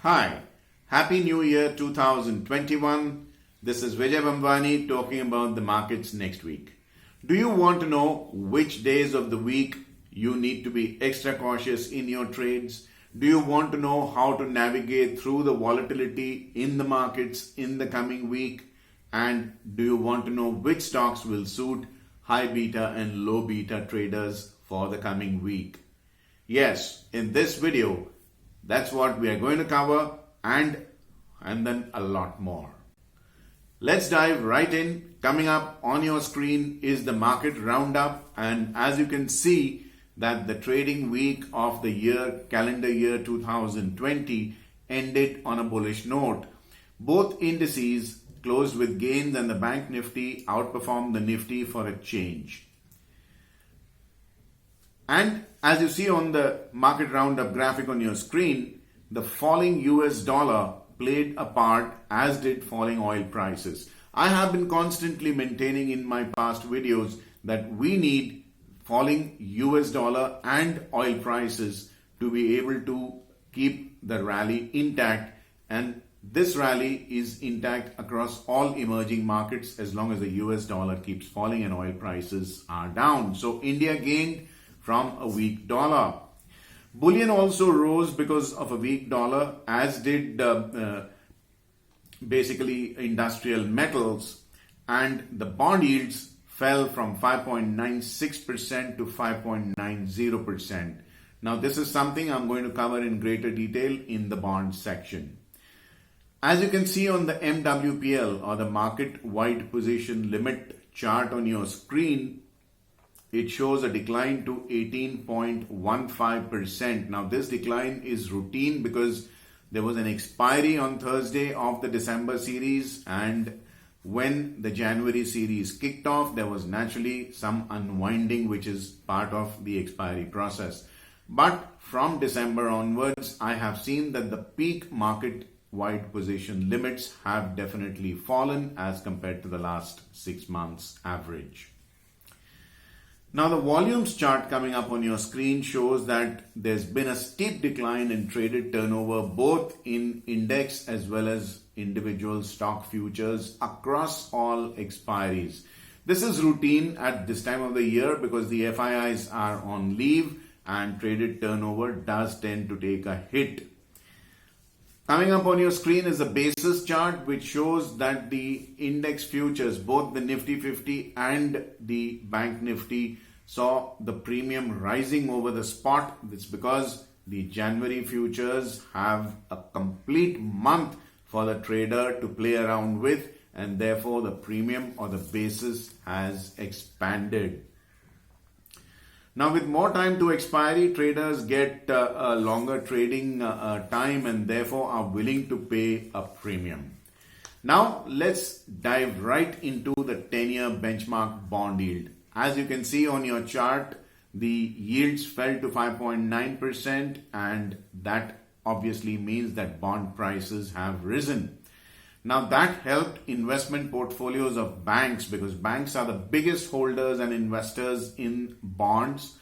Hi, Happy New Year 2021. This is Vijay Bhambwani talking about the markets next week. Do you want to know which days of the week you need to be extra cautious in your trades? Do you want to know how to navigate through the volatility in the markets in the coming week? And do you want to know which stocks will suit high beta and low beta traders for the coming week? Yes, in this video, that's what we are going to cover and then a lot more. Let's dive right in. Coming up on your screen is the market roundup, and as you can see that the trading week of the year, calendar year 2020 ended on a bullish note. Both indices closed with gains and the bank Nifty outperformed the Nifty for a change. And as you see on the market roundup graphic on your screen, the falling US dollar played a part, as did falling oil prices. I have been constantly maintaining in my past videos that we need falling US dollar and oil prices to be able to keep the rally intact, and this rally is intact across all emerging markets as long as the US dollar keeps falling and oil prices are down. So India gained from a weak dollar. Bullion also rose because of a weak dollar, as did basically industrial metals, and the bond yields fell from 5.96% to 5.90%. Now this is something I'm going to cover in greater detail in the bond section. As you can see on the MWPL, or the market wide position limit chart on your screen, it shows a decline to 18.15%. Now this decline is routine because there was an expiry on Thursday of the December series, and when the January series kicked off, there was naturally some unwinding, which is part of the expiry process. But from December onwards, I have seen that the peak market wide position limits have definitely fallen as compared to the last 6 months average. Now the volumes chart coming up on your screen shows that there's been a steep decline in traded turnover both in index as well as individual stock futures across all expiries. This is routine at this time of the year because the FIIs are on leave and traded turnover does tend to take a hit. Coming up on your screen is the basis chart, which shows that the index futures, both the Nifty 50 and the Bank Nifty, saw the premium rising over the spot. It's because the January futures have a complete month for the trader to play around with, and therefore the premium or the basis has expanded. Now with more time to expiry, traders get a longer trading time and therefore are willing to pay a premium. Now let's dive right into the 10-year benchmark bond yield. As you can see on your chart, the yields fell to 5.9%, and that obviously means that bond prices have risen. Now that helped investment portfolios of banks, because banks are the biggest holders and investors in bonds,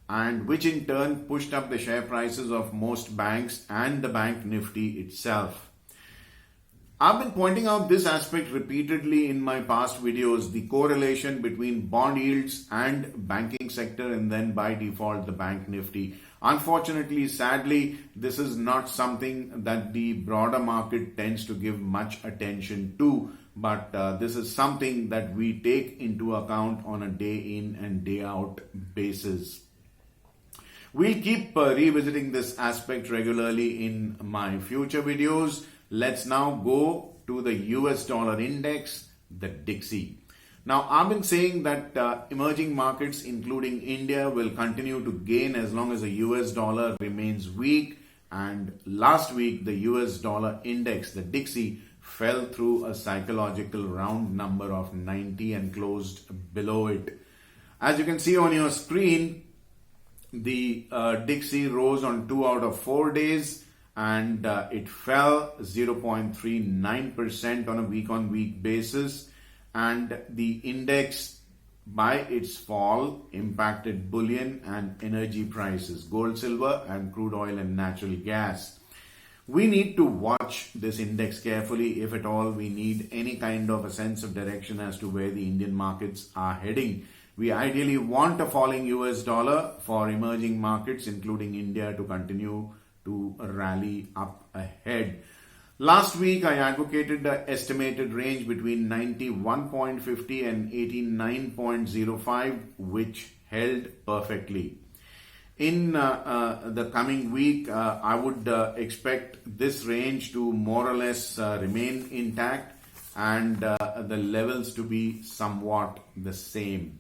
and which in turn pushed up the share prices of most banks and the bank Nifty itself. I've been pointing out this aspect repeatedly in my past videos, the correlation between bond yields and banking sector, and then by default the bank Nifty. Unfortunately, sadly, this is not something that the broader market tends to give much attention to, but this is something that we take into account on a day in and day out basis. We'll keep revisiting this aspect regularly in my future videos. Let's now go to the US dollar index, the DXY. Now, I've been saying that emerging markets, including India, will continue to gain as long as the US dollar remains weak. And last week, the US dollar index, the DXY, fell through a psychological round number of 90 and closed below it. As you can see on your screen, the DXY rose on 2 out of 4 days, and it fell 0.39% on a week-on-week basis, and the index by its fall impacted bullion and energy prices, gold, silver, and crude oil and natural gas. We need to watch this index carefully. If at all we need any kind of a sense of direction as to where the Indian markets are heading. We ideally want a falling US dollar for emerging markets, including India, to continue to rally up ahead. Last week, I advocated the estimated range between 91.50 and 89.05, which held perfectly. In the coming week, I would expect this range to more or less remain intact and the levels to be somewhat the same.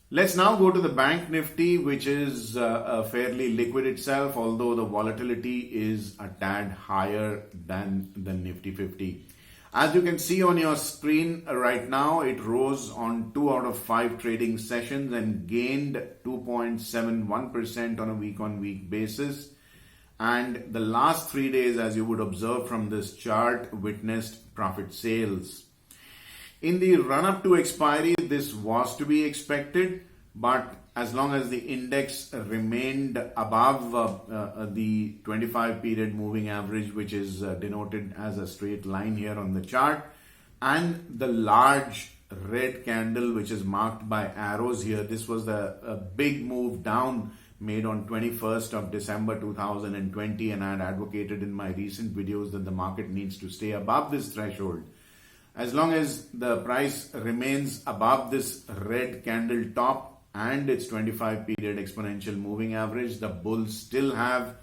Let's now go to the Bank Nifty, which is fairly liquid itself, although the volatility is a tad higher than the Nifty 50. As you can see on your screen right now, it rose on 2 out of 5 trading sessions and gained 2.71% on a week-on-week basis. And the last 3 days, as you would observe from this chart, witnessed profit sales. In the run-up to expiry, this was to be expected, but as long as the index remained above the 25-period moving average, which is denoted as a straight line here on the chart, and the large red candle, which is marked by arrows here, this was a big move down made on 21st of December 2020, and I had advocated in my recent videos that the market needs to stay above this threshold. As long as the price remains above this red candle top and its 25-period exponential moving average, the bulls still have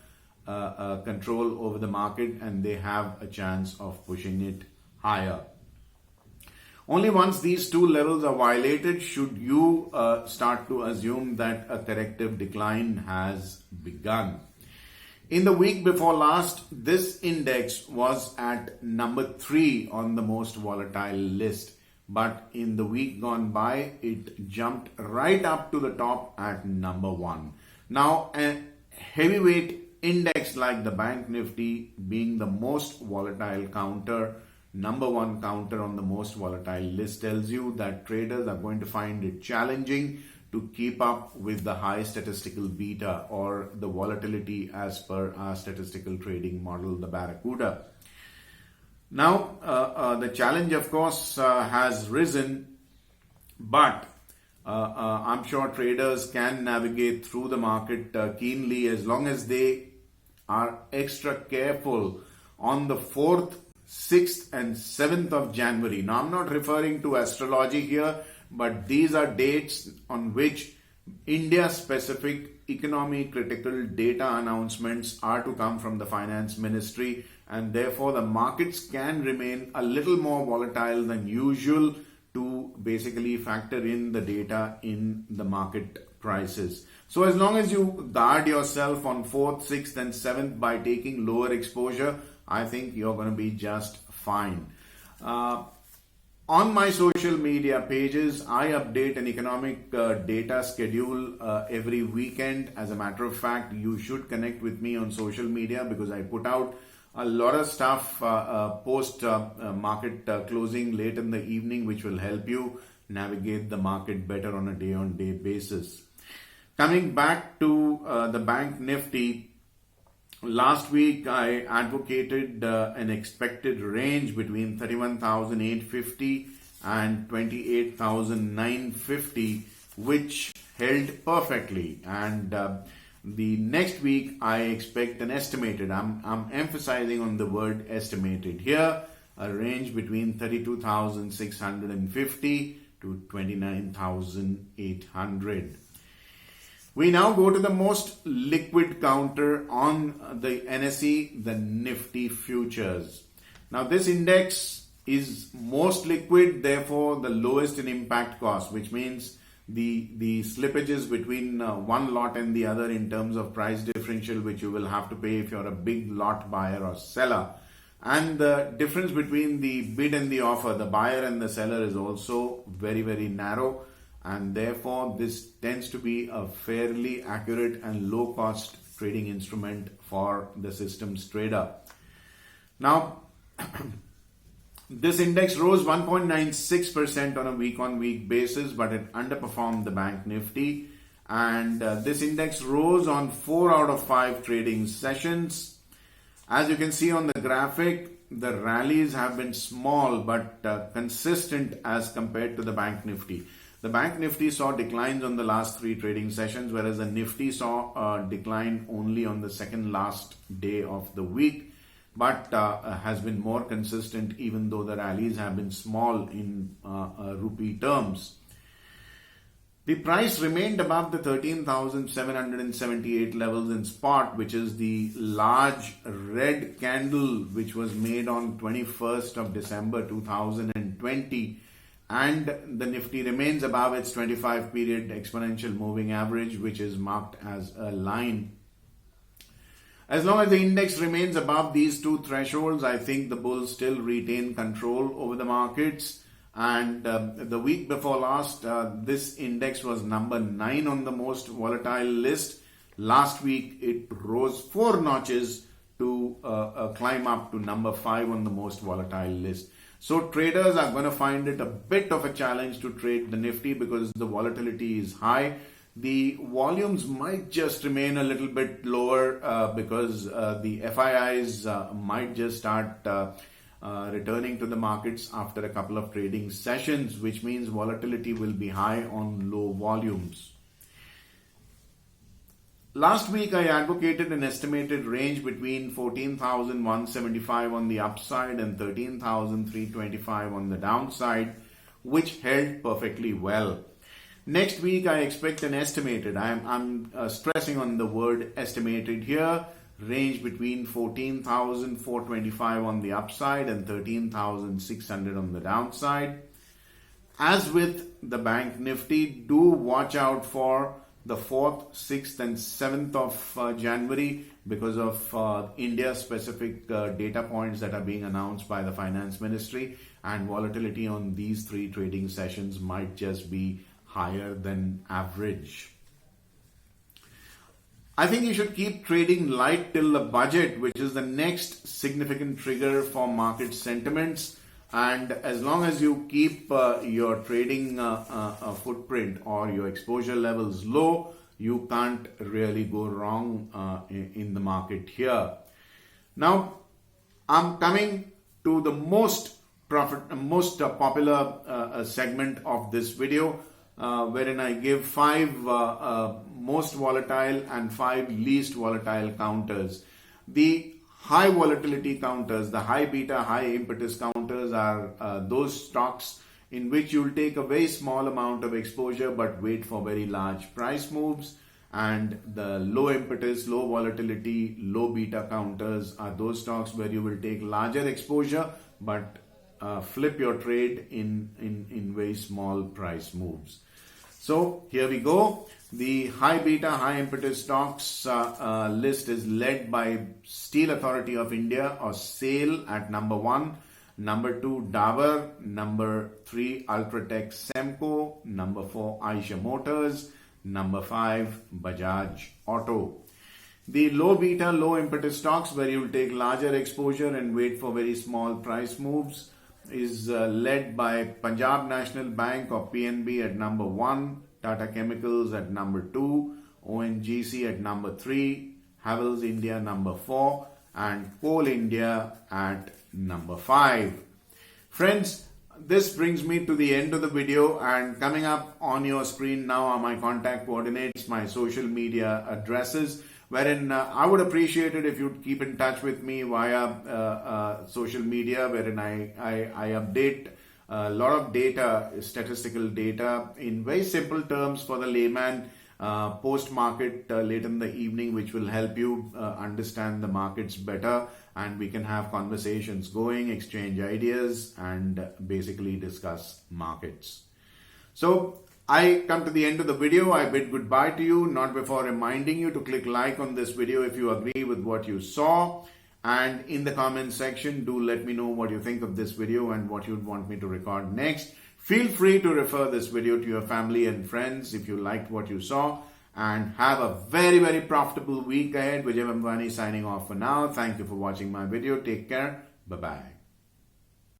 control over the market and they have a chance of pushing it higher. Only once these two levels are violated should you start to assume that a corrective decline has begun. In the week before last, this index was at number 3 on the most volatile list. But in the week gone by, it jumped right up to the top at number 1. Now, a heavyweight index like the Bank Nifty being the most volatile counter, number 1 counter on the most volatile list, tells you that traders are going to find it challenging to keep up with the high statistical beta or the volatility as per our statistical trading model, the Barracuda. Now, the challenge, of course, has risen, but I'm sure traders can navigate through the market keenly as long as they are extra careful on the 4th, 6th and 7th of January. Now, I'm not referring to astrology here, but these are dates on which India-specific economy critical data announcements are to come from the Finance Ministry, and therefore the markets can remain a little more volatile than usual to basically factor in the data in the market prices. So as long as you guard yourself on 4th, 6th and 7th by taking lower exposure, I think you're going to be just fine. On my social media pages, I update an economic data schedule every weekend. As a matter of fact, you should connect with me on social media because I put out a lot of stuff post market closing late in the evening, which will help you navigate the market better on a day-on-day basis. Coming back to the Bank Nifty, last week I advocated an expected range between 31,850 and 28,950, which held perfectly. And the next week I expect an estimated, I'm emphasizing on the word estimated here, a range between 32,650 to 29,800. We now go to the most liquid counter on the NSE, the Nifty futures. Now this index is most liquid, therefore the lowest in impact cost, which means the slippages between one lot and the other in terms of price differential, which you will have to pay if you're a big lot buyer or seller. And the difference between the bid and the offer, the buyer and the seller, is also very, very narrow. And therefore, this tends to be a fairly accurate and low-cost trading instrument for the systems trader. Now, this index rose 1.96% on a week-on-week basis, but it underperformed the Bank Nifty. And this index rose on 4 out of 5 trading sessions. As you can see on the graphic, the rallies have been small but consistent as compared to the Bank Nifty. The Bank Nifty saw declines on the last 3 trading sessions, whereas the Nifty saw a decline only on the second last day of the week, but has been more consistent even though the rallies have been small in rupee terms. The price remained above the 13,778 levels in spot, which is the large red candle which was made on 21st of December 2020. And the Nifty remains above its 25-period exponential moving average, which is marked as a line. As long as the index remains above these 2 thresholds, I think the bulls still retain control over the markets. And the week before last, this index was number 9 on the most volatile list. Last week, it rose 4 notches to climb up to number 5 on the most volatile list. So traders are going to find it a bit of a challenge to trade the Nifty because the volatility is high. The volumes might just remain a little bit lower because the FIIs might just start returning to the markets after a couple of trading sessions, which means volatility will be high on low volumes. Last week, I advocated an estimated range between 14,175 on the upside and 13,325 on the downside, which held perfectly well. Next week, I expect an estimated, I'm stressing on the word estimated here, range between 14,425 on the upside and 13,600 on the downside. As with the Bank Nifty, do watch out for the 4th, 6th and 7th of January because of India-specific data points that are being announced by the Finance Ministry, and volatility on these 3 trading sessions might just be higher than average. I think you should keep trading light till the budget, which is the next significant trigger for market sentiments. And as long as you keep your trading footprint or your exposure levels low, you can't really go wrong in the market here. Now, I'm coming to the most popular segment of this video, wherein I give 5 most volatile and 5 least volatile counters. The high volatility counters, the high beta, high impetus counters are those stocks in which you'll take a very small amount of exposure but wait for very large price moves. And the low impetus, low volatility, low beta counters are those stocks where you will take larger exposure but flip your trade in very small price moves. So here we go. The high beta, high impetus stocks list is led by Steel Authority of India, or SAIL, at number 1. Number 2, Dabur. Number 3, Ultratech Semco. Number 4, Eicher Motors. Number 5, Bajaj Auto. The low beta, low impetus stocks where you will take larger exposure and wait for very small price moves is led by Punjab National Bank, or PNB, at number 1, Tata Chemicals at number 2, ONGC at number 3, Havells India number 4, and Coal India at number 5. Friends, this brings me to the end of the video, and coming up on your screen now are my contact coordinates, my social media addresses, wherein I would appreciate it if you'd keep in touch with me via social media, wherein I update a lot of data, statistical data, in very simple terms for the layman post-market late in the evening, which will help you understand the markets better, and we can have conversations going, exchange ideas, and basically discuss markets. So I come to the end of the video. I bid goodbye to you, not before reminding you to click like on this video if you agree with what you saw. And in the comment section, do let me know what you think of this video and what you'd want me to record next. Feel free to refer this video to your family and friends if you liked what you saw. And have a very, very profitable week ahead. Vijay Bhambwani signing off for now. Thank you for watching my video. Take care. Bye-bye.